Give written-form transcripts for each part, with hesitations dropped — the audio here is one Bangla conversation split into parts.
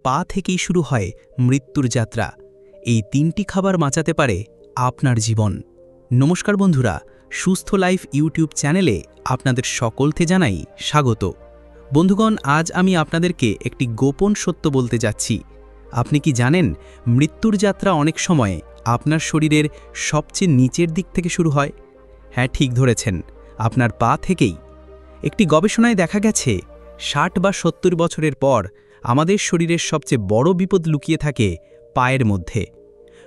পা থেকেই শুরু হয় মৃত্যুর যাত্রা। এই 3টি খাবার বাঁচাতে পারে আপনার জীবন। নমস্কার বন্ধুরা, সুস্থ লাইফ ইউটিউব চ্যানেলে আপনাদের সকলকে জানাই স্বাগত। বন্ধুগণ, আজ আমি আপনাদেরকে একটি গোপন সত্য বলতে যাচ্ছি। আপনি কি জানেন, মৃত্যুর যাত্রা অনেক সময় আপনার শরীরের সবচেয়ে নিচের দিক থেকে শুরু হয়? হ্যাঁ, ঠিক ধরেছেন, আপনার পা থেকেই। একটি গবেষণায় দেখা গেছে 60 বা 70 বছরের পর আমাদের শরীরের সবচেয়ে বড় বিপদ লুকিয়ে থাকে পায়ের মধ্যে।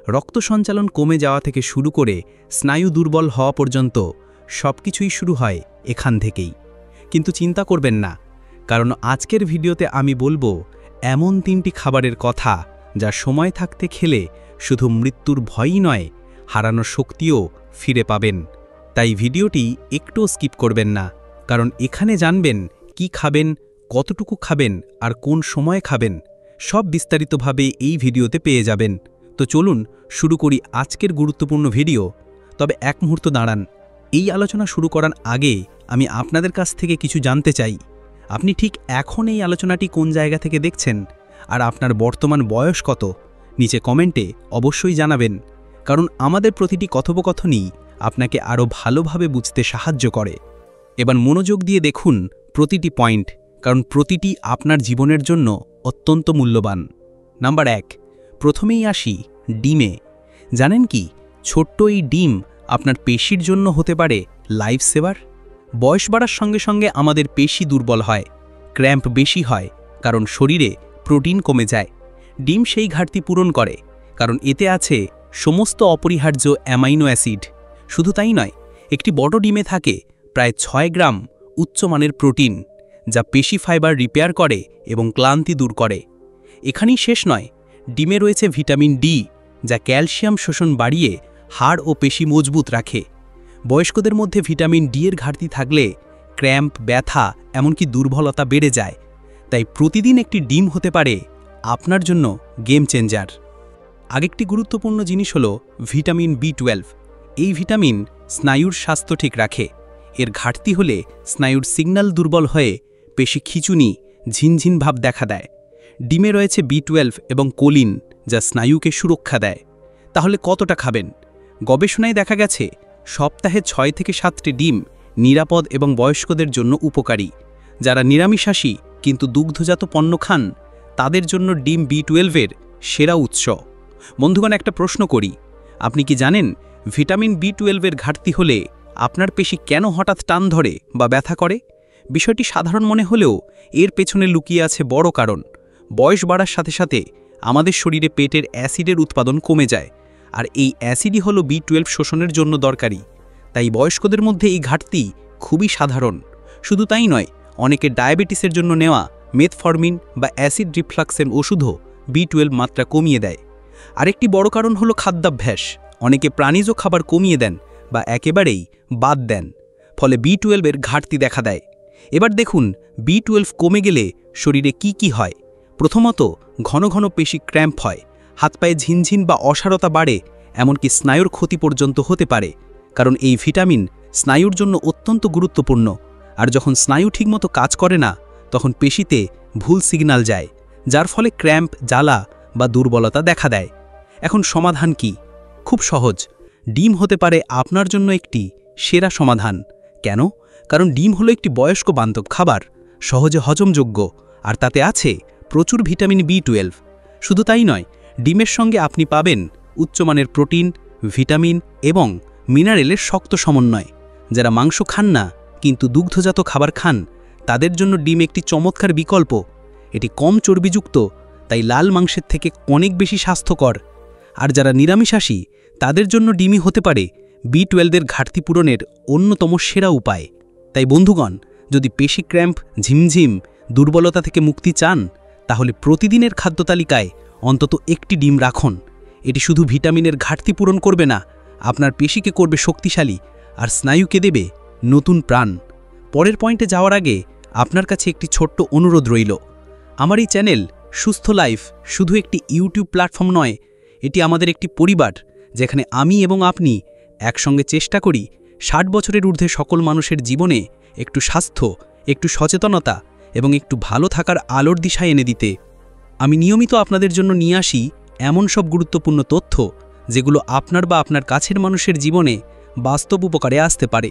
রক্ত সঞ্চালন কমে যাওয়া থেকে শুরু করে স্নায়ু দুর্বল হওয়া পর্যন্ত সবকিছুই শুরু হয় এখান থেকেই। কিন্তু চিন্তা করবেন না, কারণ আজকের ভিডিওতে আমি বলবো এমন 3টি খাবারের কথা যা সময় থাকতে খেলে শুধু মৃত্যুর ভয়ই নয়, হারানো শক্তিও ফিরে পাবেন। তাই ভিডিওটি একটুও স্কিপ করবেন না, কারণ এখানে জানবেন কি খাবেন, কতটুকু খাবেন আর কোন সময়ে খাবেন, সব বিস্তারিতভাবে এই ভিডিওতে পেয়ে যাবেন। তো চলুন শুরু করি আজকের গুরুত্বপূর্ণ ভিডিও। তবে এক মুহূর্ত দাঁড়ান, এই আলোচনা শুরু করার আগে আমি আপনাদের কাছ থেকে কিছু জানতে চাই। আপনি ঠিক এখন এই আলোচনাটি কোন জায়গা থেকে দেখছেন, আর আপনার বর্তমান বয়স কত? নিচে কমেন্টে অবশ্যই জানাবেন, কারণ আমাদের প্রতিটি কথোপকথনই আপনাকে আরও ভালোভাবে বুঝতে সাহায্য করে। এবার মনোযোগ দিয়ে দেখুন প্রতিটি পয়েন্ট, কারণ প্রতিটি আপনার জীবনের জন্য অত্যন্ত মূল্যবান। নাম্বার 1, প্রথমেই আসি ডিমে। জানেন কি, ছোট্ট এই ডিম আপনার পেশির জন্য হতে পারে লাইফ সেভার। বয়স বাড়ার সঙ্গে সঙ্গে আমাদের পেশি দুর্বল হয়, ক্র্যাম্প বেশি হয়, কারণ শরীরে প্রোটিন কমে যায়। ডিম সেই ঘাটতি পূরণ করে, কারণ এতে আছে সমস্ত অপরিহার্য অ্যামাইনো অ্যাসিড। শুধু তাই নয়, একটি বড় ডিমে থাকে প্রায় 6 গ্রাম উচ্চমানের প্রোটিন, যা পেশি ফাইবার রিপেয়ার করে এবং ক্লান্তি দূর করে। এখানেই শেষ নয়, ডিমে রয়েছে ভিটামিন ডি, যা ক্যালসিয়াম শোষণ বাড়িয়ে হাড় ও পেশি মজবুত রাখে। বয়স্কদের মধ্যে ভিটামিন ডি এর ঘাটতি থাকলে ক্র্যাম্প, ব্যথা, এমনকি দুর্বলতা বেড়ে যায়। তাই প্রতিদিন একটি ডিম হতে পারে আপনার জন্য গেম চেঞ্জার। আরেকটি গুরুত্বপূর্ণ জিনিস হল ভিটামিন B12। এই ভিটামিন স্নায়ুর স্বাস্থ্য ঠিক রাখে। এর ঘাটতি হলে স্নায়ুর সিগন্যাল দুর্বল হয়ে পেশি খিঁচুনি, ঝিনঝিন ভাব দেখা দেয়। ডিমে রয়েছে B12 এবং কোলিন, যা স্নায়ুকে সুরক্ষা দেয়। তাহলে কতটা খাবেন? গবেষণায় দেখা গেছে সপ্তাহে 6 থেকে 7টি ডিম নিরাপদ এবং বয়স্কদের জন্য উপকারী। যারা নিরামিষাশী কিন্তু দুগ্ধজাত পণ্য খান, তাদের জন্য ডিম B12 সেরা উৎস। বন্ধুগণ, একটা প্রশ্ন করি, আপনি কি জানেন ভিটামিন B12 ঘাটতি হলে আপনার পেশি কেন হঠাৎ টান ধরে বা ব্যথা করে? বিষয়টি সাধারণ মনে হলেও এর পেছনে লুকিয়ে আছে বড় কারণ। বয়স বাড়ার সাথে সাথে আমাদের শরীরে পেটের অ্যাসিডের উৎপাদন কমে যায়, আর এই অ্যাসিডই হল B12 শোষণের জন্য দরকারি। তাই বয়স্কদের মধ্যে এই ঘাটতি খুবই সাধারণ। শুধু তাই নয়, অনেকে ডায়াবেটিসের জন্য নেওয়া মেথফরমিন বা অ্যাসিড রিফ্লাক্সের ওষুধও B12 মাত্রা কমিয়ে দেয়। আরেকটি বড় কারণ হলো খাদ্যাভ্যাস। অনেকে প্রাণীজ খাবার কমিয়ে দেন বা একেবারেই বাদ দেন, ফলে B12 ঘাটতি দেখা দেয়। এবার দেখুন B12 কমে গেলে শরীরে কি হয়। প্রথমত, ঘন ঘন পেশি ক্র্যাম্প হয়, হাত পায়ে ঝিনঝিন বা অসারতা বাড়ে, এমনকি স্নায়ুর ক্ষতি পর্যন্ত হতে পারে। কারণ এই ভিটামিন স্নায়ুর জন্য অত্যন্ত গুরুত্বপূর্ণ, আর যখন স্নায়ু ঠিকমতো কাজ করে না, তখন পেশিতে ভুল সিগন্যাল যায়, যার ফলে ক্র্যাম্প, জ্বালা বা দুর্বলতা দেখা দেয়। এখন সমাধান কি? খুব সহজ, ডিম হতে পারে আপনার জন্য একটি সেরা সমাধান। কেন? কারণ ডিম হলো একটি বয়স্ক বান্ধব খাবার, সহজে হজমযোগ্য, আর তাতে আছে প্রচুর ভিটামিন B12। শুধু তাই নয়, ডিমের সঙ্গে আপনি পাবেন উচ্চমানের প্রোটিন, ভিটামিন এবং মিনারেলের শক্ত সমন্বয়। যারা মাংস খান না কিন্তু দুগ্ধজাত খাবার খান, তাদের জন্য ডিম একটি চমৎকার বিকল্প। এটি কম চর্বিযুক্ত, তাই লাল মাংসের থেকে অনেক বেশি স্বাস্থ্যকর। আর যারা নিরামিষাশী, তাদের জন্য ডিমই হতে পারে B12 ঘাটতি পূরণের অন্যতম সেরা উপায়। তাই বন্ধুগণ, যদি পেশি ক্র্যাম্প, ঝিমঝিম, দুর্বলতা থেকে মুক্তি চান, তাহলে প্রতিদিনের খাদ্য তালিকায় অন্তত একটি ডিম রাখুন। এটি শুধু ভিটামিনের ঘাটতি পূরণ করবে না, আপনার পেশিকে করবে শক্তিশালী আর স্নায়ুকে দেবে নতুন প্রাণ। পরের পয়েন্টে যাওয়ার আগে আপনার কাছে একটি ছোট্ট অনুরোধ রইল। আমার এই চ্যানেল সুস্থ লাইফ শুধু একটি ইউটিউব প্ল্যাটফর্ম নয়, এটি আমাদের একটি পরিবার, যেখানে আমি এবং আপনি একসঙ্গে চেষ্টা করি 60 বছরের ঊর্ধ্বে সকল মানুষের জীবনে একটু স্বাস্থ্য, একটু সচেতনতা এবং একটু ভালো থাকার আলোর দিশায় এনে দিতে। আমি নিয়মিত আপনাদের জন্য নিয়ে আসি এমন সব গুরুত্বপূর্ণ তথ্য যেগুলো আপনার বা আপনার কাছের মানুষের জীবনে বাস্তব উপকারে আসতে পারে।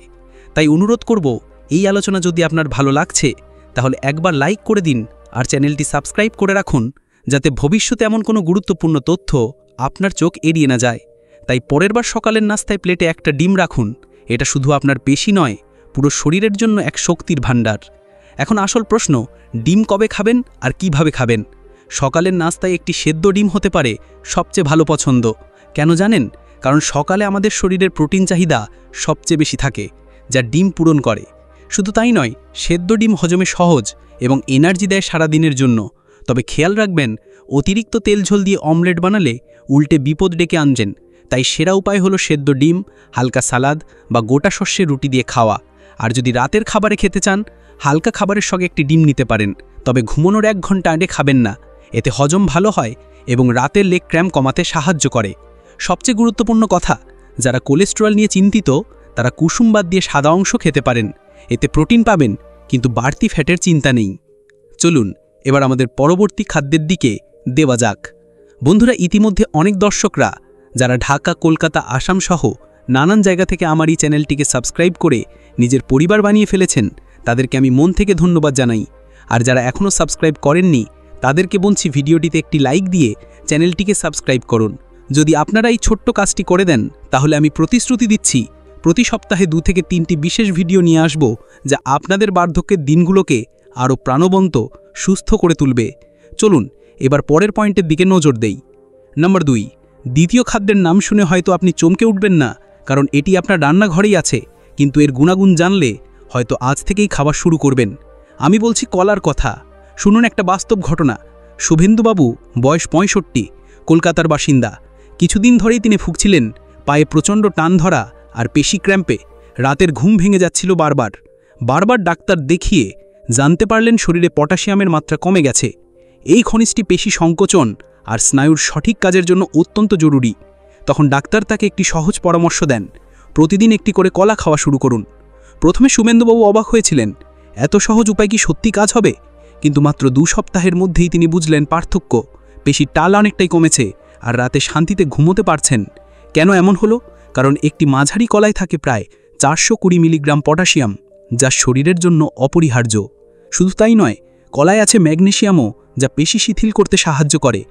তাই অনুরোধ করব, এই আলোচনা যদি আপনার ভালো লাগছে তাহলে একবার লাইক করে দিন আর চ্যানেলটি সাবস্ক্রাইব করে রাখুন, যাতে ভবিষ্যতে এমন কোনো গুরুত্বপূর্ণ তথ্য আপনার চোখ এড়িয়ে না যায়। তাই পরের বার সকালের নাস্তায় প্লেটে একটা ডিম রাখুন। এটা শুধু আপনার পেশি নয়, পুরো শরীরের জন্য এক শক্তির ভাণ্ডার। এখন আসল প্রশ্ন, ডিম কবে খাবেন আর কিভাবে খাবেন? সকালের নাস্তায় একটি সেদ্ধ ডিম হতে পারে সবচেয়ে ভালো পছন্দ। কেন জানেন? কারণ সকালে আমাদের শরীরের প্রোটিন চাহিদা সবচেয়ে বেশি থাকে, যা ডিম পূরণ করে। শুধু তাই নয়, সেদ্ধ ডিম হজমে সহজ এবং এনার্জি দেয় সারাদিনের জন্য। তবে খেয়াল রাখবেন, অতিরিক্ত তেল ঝোল দিয়ে অমলেট বানালে উল্টে বিপদ ডেকে আনছেন। তাই সেরা উপায় হলো সেদ্ধ ডিম, হালকা সালাদ বা গোটা শস্যের রুটি দিয়ে খাওয়া। আর যদি রাতের খাবারে খেতে চান, হালকা খাবারের সঙ্গে একটি ডিম নিতে পারেন। তবে ঘুমানোর 1 ঘন্টা আগে খাবেন না, এতে হজম ভালো হয় এবং রাতের লেগ ক্র্যাম্প কমাতে সাহায্য করে। সবচেয়ে গুরুত্বপূর্ণ কথা, যারা কোলেস্টেরল নিয়ে চিন্তিত তারা কুসুম বাদ দিয়ে সাদা অংশ খেতে পারেন। এতে প্রোটিন পাবেন, কিন্তু বাড়তি ফ্যাটের চিন্তা নেই। চলুন এবার আমাদের পরবর্তী খাদ্যের দিকে দেওয়া যাক। বন্ধুরা, ইতিমধ্যে অনেক দর্শকরা যারা ঢাকা, কলকাতা, আসাম সহ নানান জায়গা থেকে আমার এই চ্যানেলটিকে সাবস্ক্রাইব করে নিজের পরিবার বানিয়ে ফেলেছেন, তাদেরকে আমি মন থেকে ধন্যবাদ জানাই। আর যারা এখনও সাবস্ক্রাইব করেননি তাদেরকে বলছি, ভিডিওটিতে একটি লাইক দিয়ে চ্যানেলটিকে সাবস্ক্রাইব করুন। যদি আপনারা এই ছোট্ট কাজটি করে দেন তাহলে আমি প্রতিশ্রুতি দিচ্ছি, প্রতি সপ্তাহে 2 থেকে 3টি বিশেষ ভিডিও নিয়ে আসব, যা আপনাদের বার্ধক্যের দিনগুলোকে আরও প্রাণবন্ত, সুস্থ করে তুলবে। চলুন এবার পরের পয়েন্টের দিকে নজর দেই। নম্বর 2, দ্বিতীয় খাদ্যের নাম শুনে হয়তো আপনি চমকে উঠবেন না, কারণ এটি আপনার রান্নাঘরেই আছে, কিন্তু এর গুণাগুণ জানলে হয়তো আজ থেকেই খাওয়া শুরু করবেন। আমি বলছি কলার কথা। শুনুন একটা বাস্তব ঘটনা। শুভেন্দুবাবু, বয়স 65, কলকাতার বাসিন্দা। কিছুদিন ধরেই তিনি ভুগছিলেন পায়ে প্রচণ্ড টান ধরা আর পেশি ক্র্যাম্পে। রাতের ঘুম ভেঙে যাচ্ছিল বারবার ডাক্তার দেখিয়ে জানতে পারলেন শরীরে পটাশিয়ামের মাত্রা কমে গেছে। এই খনিজটি পেশি সংকোচন আর স্নায়ুর সঠিক কাজের জন্য অত্যন্ত জরুরি। তখন ডাক্তার তাকে একটি সহজ পরামর্শ দেন, প্রতিদিন একটি করে কলা খাওয়া শুরু করুন। প্রথমে শুভেন্দুবাবু অবাক হয়েছিলেন, এত সহজ উপায় কি সত্যি কাজ হবে? কিন্তু মাত্র 2 সপ্তাহের মধ্যেই তিনি বুঝলেন পার্থক্য। পেশির টাল অনেকটাই কমেছে আর রাতে শান্তিতে ঘুমোতে পারছেন। কেন এমন হলো? কারণ একটি মাঝারি কলায় থাকে প্রায় 420 মিলিগ্রাম পটাশিয়াম, যা শরীরের জন্য অপরিহার্য। শুধু তাই নয়, কলায় আছে ম্যাগনেসিয়ামও, যা পেশি শিথিল করতে সাহায্য করে।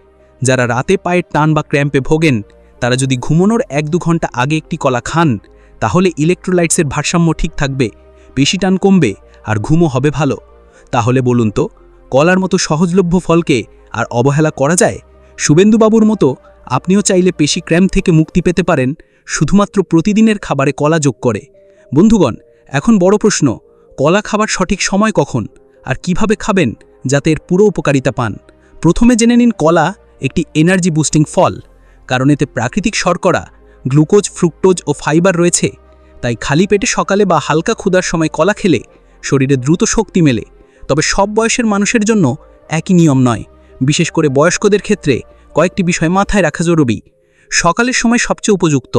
যারা রাতে পায়ের টান বা ক্র্যাম্পে ভোগেন তারা যদি ঘুমানোর 1-2 ঘন্টা আগে একটি কলা খান, তাহলে ইলেকট্রোলাইটসের ভারসাম্য ঠিক থাকবে, পেশি টান কমবে আর ঘুমও হবে ভালো। তাহলে বলুন তো, কলার মতো সহজলভ্য ফলকে আর অবহেলা করা যায়? শুভেন্দুবাবুর মতো আপনিও চাইলে পেশি ক্র্যাম্প থেকে মুক্তি পেতে পারেন, শুধুমাত্র প্রতিদিনের খাবারে কলা যোগ করে। বন্ধুগণ, এখন বড় প্রশ্ন, কলা খাবার সঠিক সময় কখন আর কিভাবে খাবেন যাতে এর পুরো উপকারিতা পান? প্রথমে জেনে নিন, কলা একটি এনার্জি বুস্টিং ফল, কারণ এতে প্রাকৃতিক শর্করা, গ্লুকোজ, ফ্রুক্টোজ ও ফাইবার রয়েছে। তাই খালি পেটে সকালে বা হালকা ক্ষুধার সময় কলা খেলে শরীরে দ্রুত শক্তি মেলে। তবে সব বয়সের মানুষের জন্য একই নিয়ম নয়, বিশেষ করে বয়স্কদের ক্ষেত্রে কয়েকটি বিষয় মাথায় রাখা জরুরি। সকালের সময় সবচেয়ে উপযুক্ত।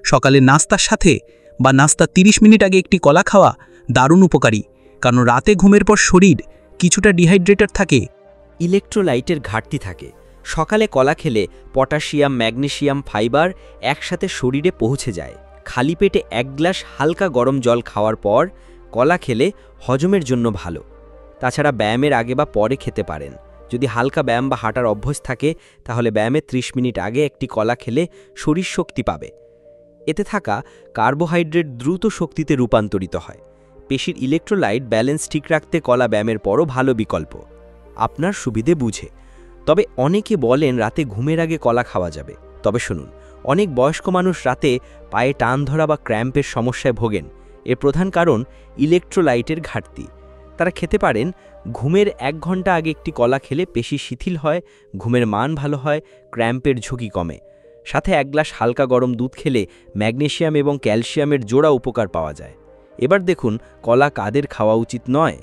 সকালে নাস্তার সাথে বা নাস্তা 30 মিনিট আগে একটি কলা খাওয়া দারুণ উপকারী, কারণ রাতে ঘুমের পর শরীর কিছুটা ডিহাইড্রেটেড থাকে, ইলেকট্রোলাইটের ঘাটতি থাকে। সকালে কলা খেলে পটাশিয়াম, ম্যাগনেসিয়াম, ফাইবার একসাথে শরীরে পৌঁছে যায়। খালি পেটে 1 গ্লাস হালকা গরম জল খাওয়ার পর কলা খেলে হজমের জন্য ভালো। তাছাড়া ব্যায়ামের আগে বা পরে খেতে পারেন। যদি হালকা ব্যায়াম বা হাঁটার অভ্যাস থাকে তাহলে ব্যায়ামের 30 মিনিট আগে একটি কলা খেলে শরীর শক্তি পাবে। এতে থাকা কার্বোহাইড্রেট দ্রুত শক্তিতে রূপান্তরিত হয়। পেশির ইলেকট্রোলাইট ব্যালেন্স ঠিক রাখতে কলা ব্যায়ামের পরও ভালো বিকল্প, আপনার সুবিধে বুঝে। তবে অনেকে বলেন রাতে ঘুমের আগে কলা খাওয়া যাবে। তবে শুনুন, অনেক বয়স্ক মানুষ রাতে পায়ে টান ধরা বা ক্র্যাম্পের সমস্যায় ভোগেন। এর প্রধান কারণ ইলেকট্রোলাইটের ঘাটতি। তারা খেতে পারেন, ঘুমের 1 ঘন্টা আগে একটি কলা খেলে পেশি শিথিল হয়, ঘুমের মান ভালো হয়, ক্র্যাম্পের ঝুঁকি কমে। সাথে 1 গ্লাস হালকা গরম দুধ খেলে ম্যাগনেসিয়াম এবং ক্যালসিয়ামের জোড়া উপকার পাওয়া যায়। এবার দেখুন কলা কাদের খাওয়া উচিত নয়।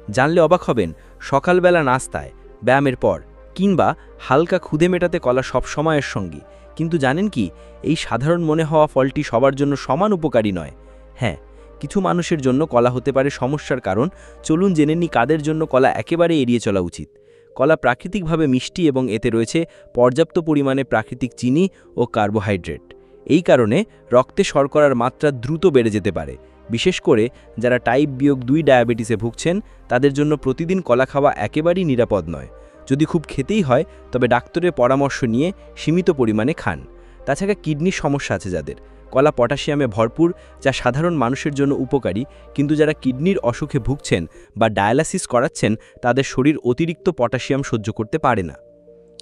জানলে অবাক হবেন, সকালবেলা নাস্তায়, ব্যায়ামের পর কিংবা হালকা ক্ষুধে মেটাতে কলা সব সময়ের সঙ্গী। কিন্তু জানেন কি, এই সাধারণ মনে হওয়া ফলটি সবার জন্য সমান উপকারী নয়। হ্যাঁ, কিছু মানুষের জন্য কলা হতে পারে সমস্যার কারণ। চলুন জেনে নিই কাদের জন্য কলা একেবারে এড়িয়ে চলা উচিত। কলা প্রাকৃতিকভাবে মিষ্টি এবং এতে রয়েছে পর্যাপ্ত পরিমাণে প্রাকৃতিক চিনি ও কার্বোহাইড্রেট। এই কারণে রক্তে শর্করার মাত্রা দ্রুত বেড়ে যেতে পারে। বিশেষ করে যারা টাইপ 2 ডায়াবেটিসে ভুগছেন তাদের জন্য প্রতিদিন কলা খাওয়া একেবারেই নিরাপদ নয়। যদি খুব খেতেই হয় তবে ডাক্তারের পরামর্শ নিয়ে সীমিত পরিমাণে খান। তাছাড়া কিডনির সমস্যা আছে যাদের, কলা পটাশিয়ামে ভরপুর, যা সাধারণ মানুষের জন্য উপকারী, কিন্তু যারা কিডনির অসুখে ভুগছেন বা ডায়ালাসিস করাচ্ছেন তাদের শরীর অতিরিক্ত পটাশিয়াম সহ্য করতে পারে না।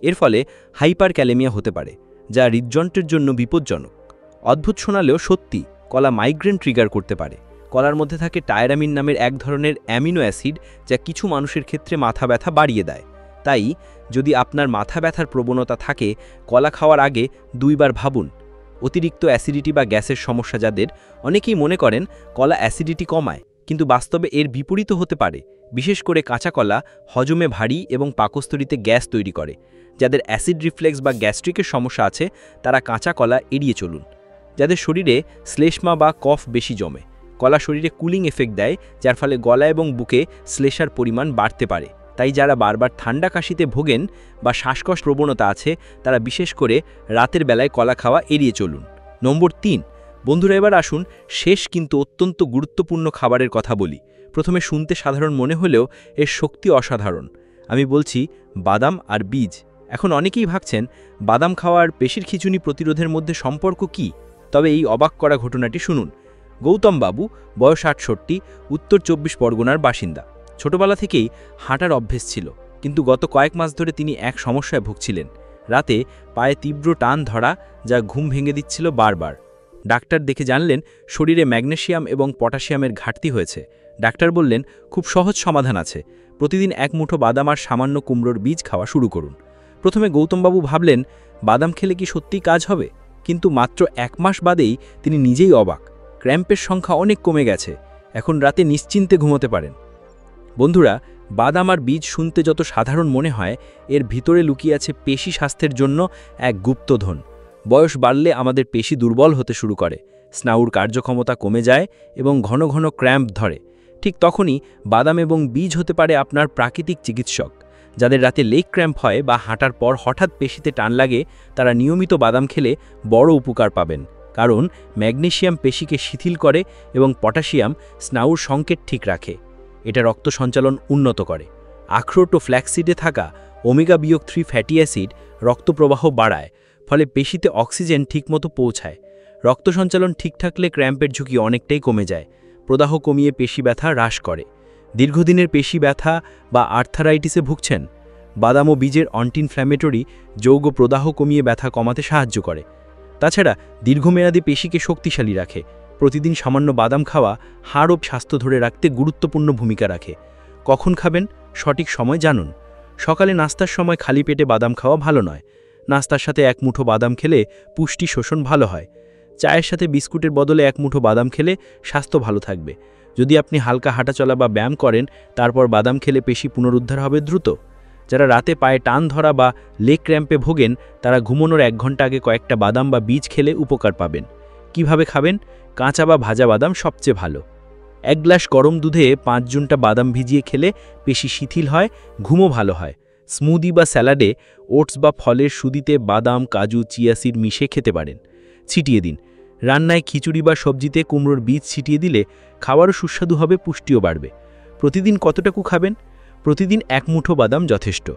এর ফলে হাইপার ক্যালেমিয়া হতে পারে, যা হৃদযন্ত্রের জন্য বিপজ্জনক। অদ্ভুত শোনালেও সত্যি, কলা মাইগ্রেন ট্রিগার করতে পারে। কলার মধ্যে থাকে টায়রামিন নামের এক ধরনের অ্যামিনো অ্যাসিড, যা কিছু মানুষের ক্ষেত্রে মাথা ব্যথা বাড়িয়ে দেয়। তাই যদি আপনার মাথা ব্যথার প্রবণতা থাকে, কলা খাওয়ার আগে 2 বার ভাবুন। অতিরিক্ত অ্যাসিডিটি বা গ্যাসের সমস্যা যাদের, অনেকেই মনে করেন কলা অ্যাসিডিটি কমায়, কিন্তু বাস্তবে এর বিপরীত হতে পারে। বিশেষ করে কাঁচা কলা হজমে ভারী এবং পাকস্থলীতে গ্যাস তৈরি করে। যাদের অ্যাসিড রিফ্লেক্স বা গ্যাস্ট্রিকের সমস্যা আছে তারা কাঁচা কলা এড়িয়ে চলুন। যাদের শরীরে শ্লেষ্মা বা কফ বেশি জমে, কলা শরীরে কুলিং এফেক্ট দেয়, যার ফলে গলা এবং বুকে শ্লেষার পরিমাণ বাড়তে পারে। তাই যারা বারবার ঠান্ডা কাশিতে ভোগেন বা শ্বাসকষ্ট প্রবণতা আছে তারা বিশেষ করে রাতের বেলায় কলা খাওয়া এড়িয়ে চলুন। নম্বর 3, বন্ধুরা এবার আসুন শেষ কিন্তু অত্যন্ত গুরুত্বপূর্ণ খাবারের কথা বলি। প্রথমে শুনতে সাধারণ মনে হলেও এর শক্তি অসাধারণ। আমি বলছি বাদাম আর বীজ। এখন অনেকেই ভাবছেন বাদাম খাওয়ার পেশির খিঁচুনি প্রতিরোধের মধ্যে সম্পর্ক কি? তবে এই অবাক করা ঘটনাটি শুনুন। গৌতম বাবু, বয়স 68, উত্তর 24 পরগনার বাসিন্দা। ছোটবেলা থেকেই হাঁটার অভ্যেস ছিল, কিন্তু গত কয়েক মাস ধরে তিনি এক সমস্যায় ভুগছিলেন। রাতে পায়ে তীব্র টান ধরা, যা ঘুম ভেঙে দিচ্ছিল বারবার। ডাক্তার দেখে জানলেন শরীরে ম্যাগনেসিয়াম এবং পটাশিয়ামের ঘাটতি হয়েছে। ডাক্তার বললেন খুব সহজ সমাধান আছে, প্রতিদিন 1 মুঠো বাদাম আর সামান্য কুমড়োর বীজ খাওয়া শুরু করুন। প্রথমে গৌতমবাবু ভাবলেন বাদাম খেলে কি সত্যিই কাজ হবে, কিন্তু মাত্র 1 মাস বাদেই তিনি নিজেই অবাক। ক্র্যাম্পের সংখ্যা অনেক কমে গেছে, এখন রাতে নিশ্চিন্তে ঘুমোতে পারেন। বন্ধুরা, বাদাম আর বীজ শুনতে যত সাধারণ মনে হয়, এর ভিতরে লুকিয়ে আছে পেশি স্বাস্থ্যের জন্য এক গুপ্তধন। বয়স বাড়লে আমাদের পেশি দুর্বল হতে শুরু করে, স্নায়ুর কার্যক্ষমতা কমে যায় এবং ঘন ঘন ক্র্যাম্প ধরে। ঠিক তখনই বাদাম এবং বীজ হতে পারে আপনার প্রাকৃতিক চিকিৎসক। যাদের রাতে লেগ ক্র্যাম্প হয় বা হাঁটার পর হঠাৎ পেশিতে টান লাগে, তারা নিয়মিত বাদাম খেলে বড় উপকার পাবেন। কারণ ম্যাগনেসিয়াম পেশিকে শিথিল করে এবং পটাশিয়াম স্নায়ুর সংকেত ঠিক রাখে। এটা রক্ত সঞ্চালন উন্নত করে। আখরোট ও ফ্ল্যাক্সিডে থাকা ওমেগা-3 ফ্যাটি অ্যাসিড রক্ত প্রবাহ বাড়ায়, ফলে পেশিতে অক্সিজেন ঠিকমতো পৌঁছায়। রক্ত সঞ্চালন ঠিক থাকলে ক্র্যাম্পের ঝুঁকি অনেকটাই কমে যায়। প্রদাহ কমিয়ে পেশি ব্যথা হ্রাস করে। দীর্ঘদিনের পেশি ব্যথা বা আর্থারাইটিসে ভুগছেন, বাদাম ও বীজের অ্যান্টি-ইনফ্ল্যামেটরি যৌগ প্রদাহ কমিয়ে ব্যথা কমাতে সাহায্য করে। তাছাড়া দীর্ঘমেয়াদী পেশিকে শক্তিশালী রাখে। প্রতিদিন সামান্য বাদাম খাওয়া হাড় ও স্বাস্থ্য ধরে রাখতে গুরুত্বপূর্ণ ভূমিকা রাখে। কখন খাবেন? সঠিক সময় জানুন। সকালে নাস্তার সময় খালি পেটে বাদাম খাওয়া ভালো নয়। নাস্তার সাথে 1 মুঠো বাদাম খেলে পুষ্টি শোষণ ভালো হয়। চায়ের সাথে বিস্কুটের বদলে 1 মুঠো বাদাম খেলে স্বাস্থ্য ভালো থাকবে। যদি আপনি হালকা হাঁটাচলা বা ব্যায়াম করেন, তারপর বাদাম খেলে পেশি পুনরুদ্ধার হবে দ্রুত। যারা রাতে পায়ে টান ধরা বা লেগ ক্র্যাম্পে ভোগেন, তারা ঘুমানোর 1 ঘন্টা আগে কয়েকটা বাদাম বা বীজ খেলে উপকার পাবেন। কিভাবে খাবেন? কাঁচা বা ভাজা বাদাম সবচেয়ে ভালো। 1 গ্লাস গরম দুধে 5 জুনটা বাদাম ভিজিয়ে খেলে পেশি শিথিল হয়, ঘুমও ভালো হয়। স্মুদি বা স্যালাডে ওটস বা ফলের সুদিতে বাদাম, কাজু, চিয়া সিড মিশিয়ে খেতে পারেন। ছিটিয়ে দিন। রান্নায় খিচুড়ি বা সবজিতে কুমড়োর বীজ ছিটিয়ে দিলে খাবারও সুস্বাদু হবে, পুষ্টিও বাড়বে। প্রতিদিন কতটুকু খাবেন? প্রতিদিন 1 মুঠো বাদাম যথেষ্ট।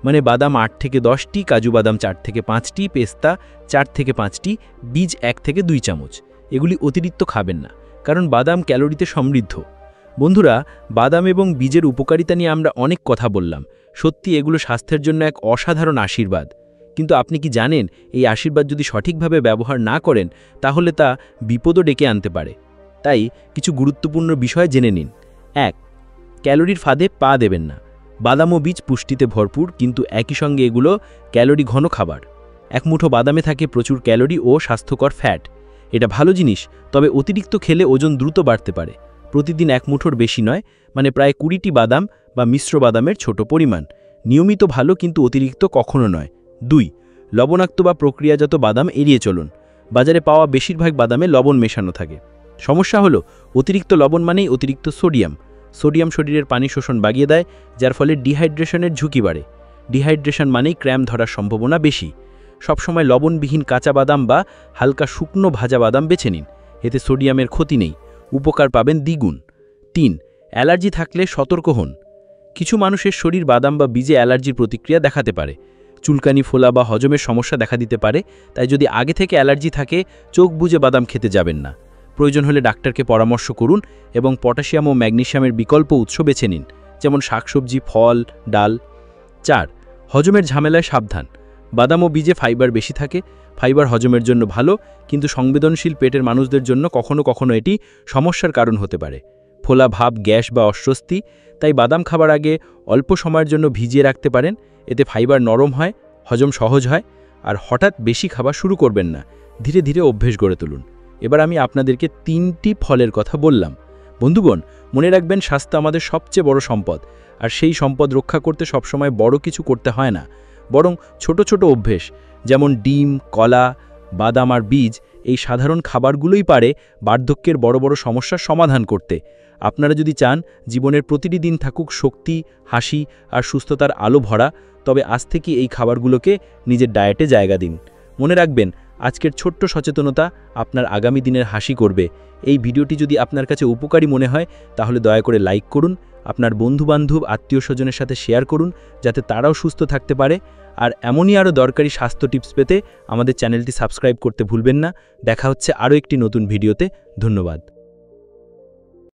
মানে বাদাম 8 থেকে 10টি, কাজু বাদাম 4 থেকে 5টি, পেস্তা 4 থেকে 5টি, বীজ 1 থেকে 2 চামচ। এগুলি অতিরিক্ত খাবেন না, কারণ বাদাম ক্যালোরিতে সমৃদ্ধ। বন্ধুরা, বাদাম এবং বীজের উপকারিতা নিয়ে আমরা অনেক কথা বললাম। সত্যি এগুলো স্বাস্থ্যের জন্য এক অসাধারণ আশীর্বাদ। কিন্তু আপনি কি জানেন, এই আশীর্বাদ যদি সঠিকভাবে ব্যবহার না করেন, তাহলে তা বিপদও ডেকে আনতে পারে। তাই কিছু গুরুত্বপূর্ণ বিষয় জেনে নিন। 1. ক্যালোরির ফাঁদে পা দেবেন না। বাদাম ও বীজ পুষ্টিতে ভরপুর, কিন্তু একই সঙ্গে এগুলো ক্যালোরি ঘন খাবার। 1 মুঠো বাদামে থাকে প্রচুর ক্যালোরি ও স্বাস্থ্যকর ফ্যাট। এটা ভালো জিনিস, তবে অতিরিক্ত খেলে ওজন দ্রুত বাড়তে পারে। প্রতিদিন 1 মুঠোর বেশি নয়, মানে প্রায় 20টি বাদাম বা মিশ্র বাদামের ছোট পরিমাণ। নিয়মিত ভালো, কিন্তু অতিরিক্ত কখনো নয়। 2. লবণাক্ত বা প্রক্রিয়াজাত বাদাম এড়িয়ে চলুন। বাজারে পাওয়া বেশিরভাগ বাদামে লবণ মেশানো থাকে। সমস্যা হলো অতিরিক্ত লবণ মানেই অতিরিক্ত সোডিয়াম। সোডিয়াম শরীরের পানি শোষণ বাড়িয়ে দেয়, যার ফলে ডিহাইড্রেশনের ঝুঁকি বাড়ে। ডিহাইড্রেশন মানেই ক্র্যাম ধরার সম্ভাবনা বেশি। সবসময় লবণবিহীন কাঁচা বাদাম বা হালকা শুকনো ভাজা বাদাম বেছে নিন, এতে সোডিয়ামের ক্ষতি নেই, উপকার পাবেন দ্বিগুণ। 3. অ্যালার্জি থাকলে সতর্ক হন। কিছু মানুষের শরীর বাদাম বা বীজে অ্যালার্জির প্রতিক্রিয়া দেখাতে পারে, চুলকানি, ফোলা বা হজমের সমস্যা দেখা দিতে পারে। তাই যদি আগে থেকে অ্যালার্জি থাকে, চোখ বুজে বাদাম খেতে যাবেন না। প্রয়োজন হলে ডাক্তারকে পরামর্শ করুন এবং পটাশিয়াম ও ম্যাগনেসিয়ামের বিকল্প উৎস বেছে নিন, যেমন শাকসবজি, ফল, ডাল। 4. হজমের ঝামেলায় সাবধান। বাদাম ও বীজে ফাইবার বেশি থাকে। ফাইবার হজমের জন্য ভালো, কিন্তু সংবেদনশীল পেটের মানুষদের জন্য কখনো কখনো এটি সমস্যার কারণ হতে পারে, ফোলা ভাব, গ্যাস বা অস্বস্তি। তাই বাদাম খাবার আগে অল্প সময়ের জন্য ভিজিয়ে রাখতে পারেন, এতে ফাইবার নরম হয়, হজম সহজ হয়। আর হঠাৎ বেশি খাবার শুরু করবেন না, ধীরে ধীরে অভ্যেস গড়ে তুলুন। এবার আমি আপনাদেরকে 3টি ফলের কথা বললাম। বন্ধুগণ, মনে রাখবেন, স্বাস্থ্য আমাদের সবচেয়ে বড় সম্পদ, আর সেই সম্পদ রক্ষা করতে সবসময় বড় কিছু করতে হয় না, বরং ছোট ছোট অভ্যেস, যেমন ডিম, কলা, বাদাম আর বীজ, এই সাধারণ খাবারগুলোই পারে বার্ধক্যের বড় বড় সমস্যার সমাধান করতে। আপনারা যদি চান জীবনের প্রতিটি দিন থাকুক শক্তি, হাসি আর সুস্থতার আলো ভরা, তবে আজ থেকে এই খাবারগুলোকে নিজের ডায়েটে জায়গা দিন। মনে রাখবেন, আজকের ছোট্ট সচেতনতা আপনার আগামী দিনের হাসি করবে। এই ভিডিওটি যদি আপনার কাছে উপকারী মনে হয়, তাহলে দয়া করে লাইক করুন, আপনার বন্ধুবান্ধব, আত্মীয়-স্বজনের সাথে শেয়ার করুন, যাতে তারাও সুস্থ থাকতে পারে। আর এমনই আরও দরকারি স্বাস্থ্য টিপস পেতে আমাদের চ্যানেলটি সাবস্ক্রাইব করতে ভুলবেন না। দেখা হচ্ছে আরও একটি নতুন ভিডিওতে। ধন্যবাদ।